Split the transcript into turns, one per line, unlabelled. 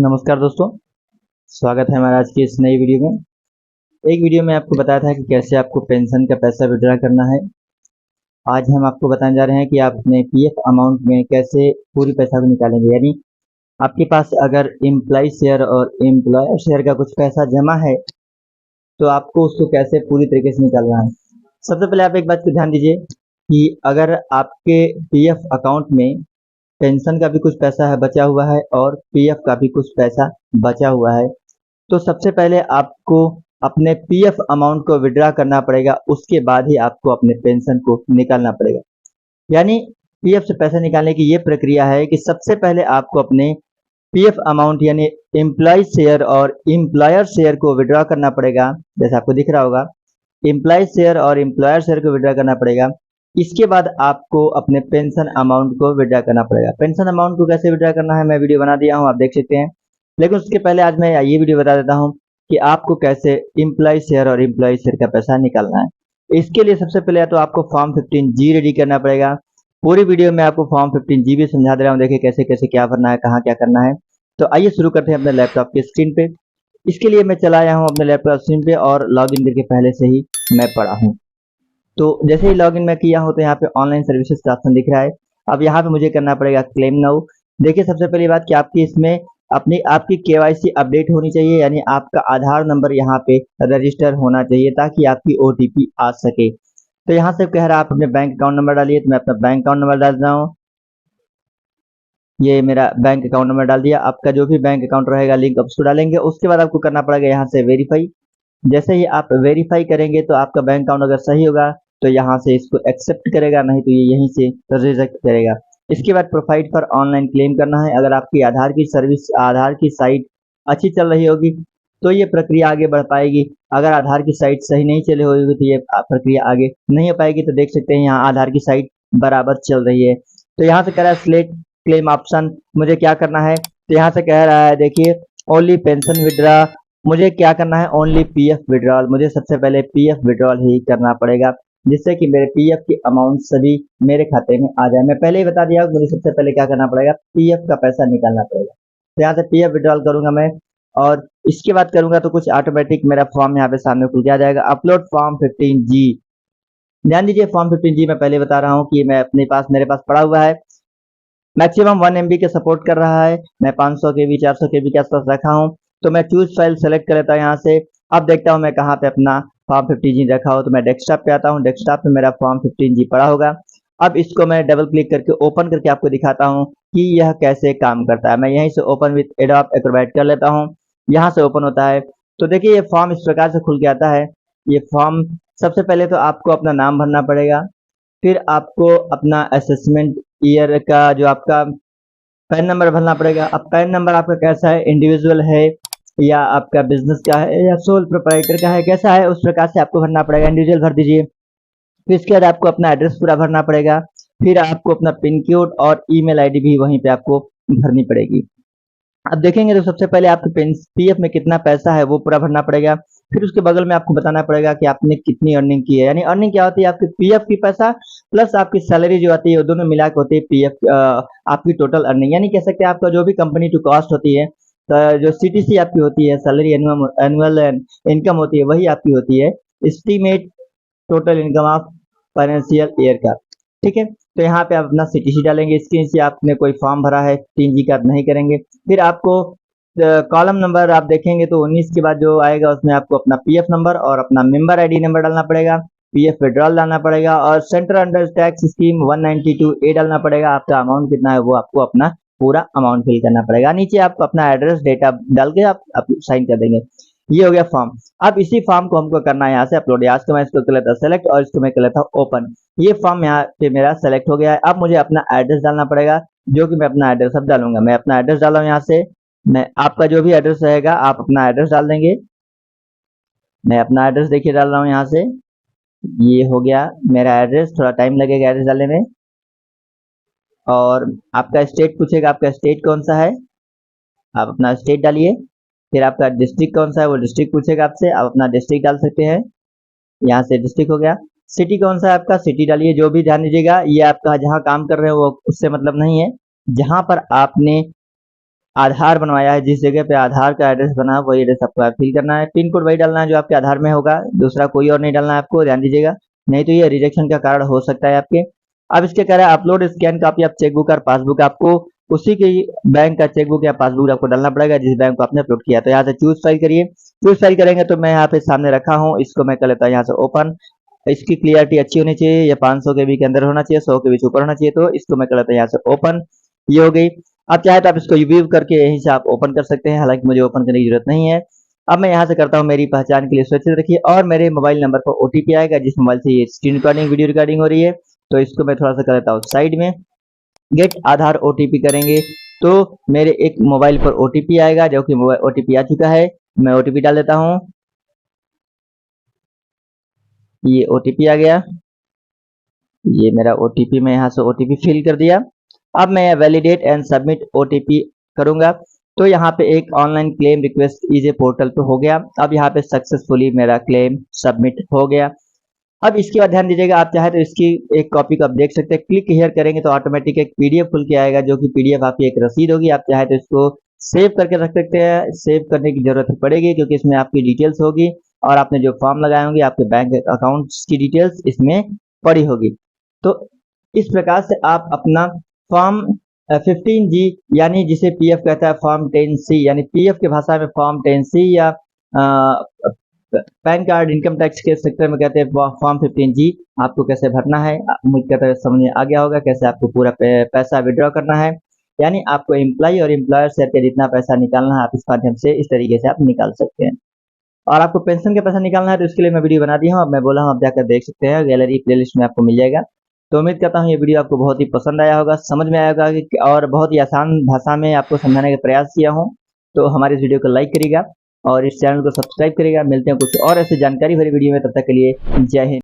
नमस्कार दोस्तों, स्वागत है हमारा आज की इस नई वीडियो में। एक वीडियो में आपको बताया था कि कैसे आपको पेंशन का पैसा विड्रॉ करना है। आज हम आपको बताने जा रहे हैं कि आप अपने पीएफ अमाउंट में कैसे पूरी पैसा को निकालेंगे। यानी आपके पास अगर एम्प्लॉय शेयर और एम्प्लॉयर शेयर का कुछ पैसा जमा है तो आपको उसको कैसे पूरी तरीके से निकालना है। सबसे पहले आप एक बात को ध्यान दीजिए कि अगर आपके पीएफ अकाउंट में पेंशन का भी कुछ पैसा है बचा हुआ है और पीएफ का भी कुछ पैसा बचा हुआ है, तो सबसे पहले आपको अपने पीएफ अमाउंट को विड्रॉ करना पड़ेगा, उसके बाद ही आपको अपने पेंशन को निकालना पड़ेगा। यानी पीएफ से पैसा निकालने की ये प्रक्रिया है कि सबसे पहले आपको अपने पीएफ अमाउंट यानी एम्प्लॉय शेयर और एम्प्लॉयर शेयर को विड्रॉ करना पड़ेगा। जैसे आपको दिख रहा होगा, एम्प्लॉय शेयर और एम्प्लॉयर शेयर को विड्रॉ करना पड़ेगा। इसके बाद आपको अपने पेंशन अमाउंट को विड्रॉ करना पड़ेगा। पेंशन अमाउंट को कैसे विड्रॉ करना है मैं वीडियो बना दिया हूँ, आप देख सकते हैं। लेकिन उसके पहले आज मैं ये वीडियो बता देता हूँ कि आपको कैसे एम्प्लॉय शेयर और एम्प्लॉय शेयर का पैसा निकालना है। इसके लिए सबसे पहले तो आपको फॉर्म 15G रेडी करना पड़ेगा। पूरी वीडियो में आपको फॉर्म 15G भी समझा दे रहा हूँ, देखिए कैसे कैसे क्या भरना है, कहाँ क्या करना है। तो आइए शुरू करते हैं अपने लैपटॉप की स्क्रीन पे। इसके लिए मैं चला आया हूँ अपने लैपटॉप स्क्रीन पे और लॉगिन करके पहले से ही मैं पड़ा हूँ। तो जैसे ही लॉगिन मैं किया हूँ तो यहाँ पे ऑनलाइन सर्विसेज का ऑप्शन दिख रहा है। अब यहाँ पे मुझे करना पड़ेगा क्लेम नाउ। देखिए सबसे पहली बात कि आपकी इसमें आपकी केवाईसी अपडेट होनी चाहिए, यानी आपका आधार नंबर यहाँ पे रजिस्टर होना चाहिए ताकि आपकी ओटीपी आ सके। तो यहाँ से कह रहा है आप अपने बैंक अकाउंट नंबर डालिए, तो मैं अपना बैंक अकाउंट नंबर डाल रहा हूँ। ये मेरा बैंक अकाउंट नंबर डाल दिया। आपका जो भी बैंक अकाउंट रहेगा लिंक आप उसको डालेंगे। उसके बाद आपको करना पड़ेगा यहाँ से वेरीफाई। जैसे ही आप वेरीफाई करेंगे तो आपका बैंक अकाउंट अगर सही होगा तो यहाँ से इसको एक्सेप्ट करेगा, नहीं तो ये यहीं से रिजेक्ट करेगा। इसके बाद प्रोवाइड पर ऑनलाइन क्लेम करना है। अगर आपकी आधार की साइट अच्छी चल रही होगी तो ये प्रक्रिया आगे बढ़ पाएगी। अगर आधार की साइट सही नहीं चली होगी तो ये प्रक्रिया आगे नहीं हो पाएगी। तो देख सकते हैं यहाँ आधार की साइट बराबर चल रही है। तो यहाँ से कह रहा है सिलेक्ट क्लेम ऑप्शन, मुझे क्या करना है, तो यहाँ से कह रहा है देखिए ओनली पेंशन विड्रॉ। मुझे क्या करना है, ओनली पीएफ विड्रॉल। मुझे सबसे पहले पीएफ विड्रॉल ही करना पड़ेगा जिससे कि मेरे पीएफ की अमाउंट सभी मेरे खाते में आ जाए। मैं पहले ही बता दिया मुझे सबसे पहले क्या करना पड़ेगा, पीएफ का पैसा निकालना पड़ेगा। तो यहाँ से पीएफ विड्रॉल करूंगा मैं और इसके बाद करूंगा तो कुछ ऑटोमेटिक मेरा फॉर्म यहाँ पे सामने खुल के आ जाएगा। Upload form 15G। ध्यान दीजिए फॉर्म 15G मैं पहले बता रहा हूँ कि मेरे पास पड़ा हुआ है। मैक्सिमम 1 MB के सपोर्ट कर रहा है। मैं 500 KB 400 KB के आसपास रखा हूँ। तो मैं चूज फाइल सेलेक्ट कर लेता हूँ यहाँ से। अब देखता हूँ मैं कहाँ पे अपना फॉर्म 15G रखा हो, तो मैं डेस्कटॉप पे आता हूँ। डेस्कटॉप पे मेरा फॉर्म 15G पड़ा होगा। अब इसको मैं डबल क्लिक करके ओपन करके आपको दिखाता हूँ कि यह कैसे काम करता है। मैं यहीं से ओपन विथ एडोब एक्रोबैट कर लेता हूँ, यहाँ से ओपन होता है। तो देखिए ये फॉर्म इस प्रकार से खुल के आता है। ये फॉर्म सबसे पहले तो आपको अपना नाम भरना पड़ेगा, फिर आपको अपना असेसमेंट ईयर का जो आपका पैन नंबर भरना पड़ेगा। अब पैन नंबर आपका कैसा है, इंडिविजुअल है या आपका बिजनेस का है या सोल प्रोप्राइटर का है, कैसा है उस प्रकार से आपको भरना पड़ेगा। इंडिविजुअल भर दीजिए। फिर इसके बाद आपको अपना एड्रेस पूरा भरना पड़ेगा। फिर आपको अपना पिन कोड और ईमेल आईडी भी वहीं पे आपको भरनी पड़ेगी। अब देखेंगे तो सबसे पहले आपके पीएफ में कितना पैसा है वो पूरा भरना पड़ेगा। फिर उसके बगल में आपको बताना पड़ेगा कि आपने कितनी अर्निंग की है। यानी अर्निंग क्या होती है, आपके पीएफ की पैसा प्लस आपकी सैलरी जो आती है वो दोनों मिला के होती है पीएफ आपकी टोटल अर्निंग। यानी कह सकते हैं आपका जो भी कंपनी टू कॉस्ट होती है, तो जो सीटीसी आपकी होती है, सैलरी एनुअल इनकम होती है, वही आपकी होती है estimate total income of financial year का। ठीक है, तो यहाँ पे आप अपना सीटीसी डालेंगे। इसके नीचे आपने कोई फॉर्म भरा है 3G का, नहीं करेंगे। फिर आपको कॉलम नंबर आप देखेंगे तो 19 के बाद जो आएगा उसमें आपको अपना पीएफ नंबर और अपना मेंबर आईडी नंबर डालना पड़ेगा, पीएफ विड्रॉल डालना पड़ेगा और centre under tax scheme 192A डालना पड़ेगा। आपका अमाउंट कितना है वो आपको अपना पूरा अमाउंट फिल करना पड़ेगा। नीचे आपको अपना एड्रेस डेटा डाल के आप साइन कर देंगे। ये हो गया फॉर्म। अब इसी फॉर्म को हमको करना है यहाँ से अपलोड। यहाँ से मैं इसको कर लेता हूँ सेलेक्ट और इसको मैं कर लेता हूँ ओपन। ये फॉर्म यहाँ पे मेरा सेलेक्ट हो गया है। अब मुझे अपना एड्रेस डालना पड़ेगा, जो कि मैं अपना एड्रेस अब डालूंगा। मैं अपना एड्रेस डाला हूँ यहाँ से। मैं आपका जो भी एड्रेस रहेगा आप अपना एड्रेस डाल देंगे। मैं अपना एड्रेस देखिए डाल रहा हूँ यहाँ से। ये हो गया मेरा एड्रेस, थोड़ा टाइम लगेगा एड्रेस डालने में। और आपका स्टेट पूछेगा, आपका स्टेट कौन सा है, आप अपना स्टेट डालिए। फिर आपका डिस्ट्रिक्ट कौन सा है वो डिस्ट्रिक्ट पूछेगा आपसे, आप अपना डिस्ट्रिक्ट डाल सकते हैं। यहाँ से डिस्ट्रिक्ट हो गया। सिटी कौन सा है आपका, सिटी डालिए। जो भी ध्यान दीजिएगा ये आपका जहाँ काम कर रहे हो वो उससे मतलब नहीं है, जहाँ पर आपने आधार बनवाया है, जिस जगह पे आधार का एड्रेस बना है वही एड्रेस आपको फिल करना है। पिन कोड वही डालना है जो आपके आधार में होगा, दूसरा कोई और नहीं डालना है आपको, ध्यान दीजिएगा, नहीं तो ये रिजेक्शन का कारण हो सकता है आपके। अब इसके कह रहा है upload scan copy of chequebook और पासबुक, आपको उसी के बैंक का चेकबुक या पासबुक आपको डालना पड़ेगा जिस बैंक को आपने अपलोड किया। तो यहाँ से चूज फाइल करिए, चूज फाइल करेंगे तो मैं यहाँ पे सामने रखा हूँ, इसको मैं कर लेता हूँ यहाँ से ओपन। इसकी क्लियरिटी अच्छी होनी चाहिए, ये 500 के बी के अंदर होना चाहिए, 100 के बीच ऊपर होना चाहिए। तो इसको मैं कर लेता हूँ यहाँ से ओपन, ये हो गई। आप चाहे तो आप इसको व्यू करके यहीं से आप ओपन कर सकते हैं, हालांकि मुझे ओपन करने की जरूरत नहीं है। अब मैं यहाँ से करता हूँ मेरी पहचान के लिए सुरक्षित रखिए, और मेरे मोबाइल नंबर पर ओटीपी आएगा जिस मोबाइल से ये स्क्रीन रिकॉर्डिंग वीडियो रिकॉर्डिंग हो रही है। तो इसको मैं थोड़ा सा कर लेता हूँ साइड में, गेट आधार ओटीपी करेंगे तो मेरे एक मोबाइल पर ओटीपी आएगा, जो कि ओटीपी आ चुका है। मैं ओटीपी डाल देता हूँ, ये ओटीपी आ गया, ये मेरा ओटीपी, मैं यहाँ से ओटीपी फिल कर दिया। अब मैं वैलिडेट एंड सबमिट ओटीपी करूंगा, तो यहाँ पे एक online claim request EJ portal पे हो गया। अब यहाँ पे सक्सेसफुली मेरा क्लेम सबमिट हो गया। अब इसके बाद ध्यान दीजिएगा, आप चाहे तो इसकी एक कॉपी को आप देख सकते हैं, क्लिक हियर करेंगे तो ऑटोमेटिक एक पीडीएफ खुल के आएगा, जो कि पीडीएफ आपकी एक रसीद होगी। आप चाहे तो इसको सेव करके रख सकते हैं, सेव करने की जरूरत पड़ेगी क्योंकि इसमें आपकी डिटेल्स होगी और आपने जो फॉर्म लगाए होंगे आपके बैंक अकाउंट्स की डिटेल्स इसमें पड़ी होगी। तो इस प्रकार से आप अपना फॉर्म 15G यानी जिसे पीएफ कहता है फॉर्म 10C, यानी पीएफ के भाषा में फॉर्म 10C या पैन कार्ड इनकम टैक्स के सेक्टर में कहते हैं फॉर्म 15G, आपको कैसे भरना है मुझे कहता है समझ में आ गया होगा, कैसे आपको पूरा पैसा विड्रॉ करना है। यानी आपको एम्प्लॉय और एम्प्लॉयर से जितना पैसा निकालना है आप इस माध्यम से इस तरीके से आप निकाल सकते हैं। और आपको पेंशन का पैसा निकालना है तो इसके लिए मैं वीडियो बना दिया हूँ, अब मैं बोला हूँ आप जाकर देख सकते हैं, गैलरी प्लेलिस्ट में आपको मिल जाएगा। तो उम्मीद करता हूँ ये वीडियो आपको बहुत ही पसंद आया होगा, समझ में आया होगा और बहुत ही आसान भाषा में आपको समझाने का प्रयास किया हूँ। तो हमारे इस वीडियो को लाइक करिएगा और इस चैनल को सब्सक्राइब करिएगा। मिलते हैं कुछ और ऐसे जानकारी भरी वीडियो में, तब तक के लिए जय हिंद।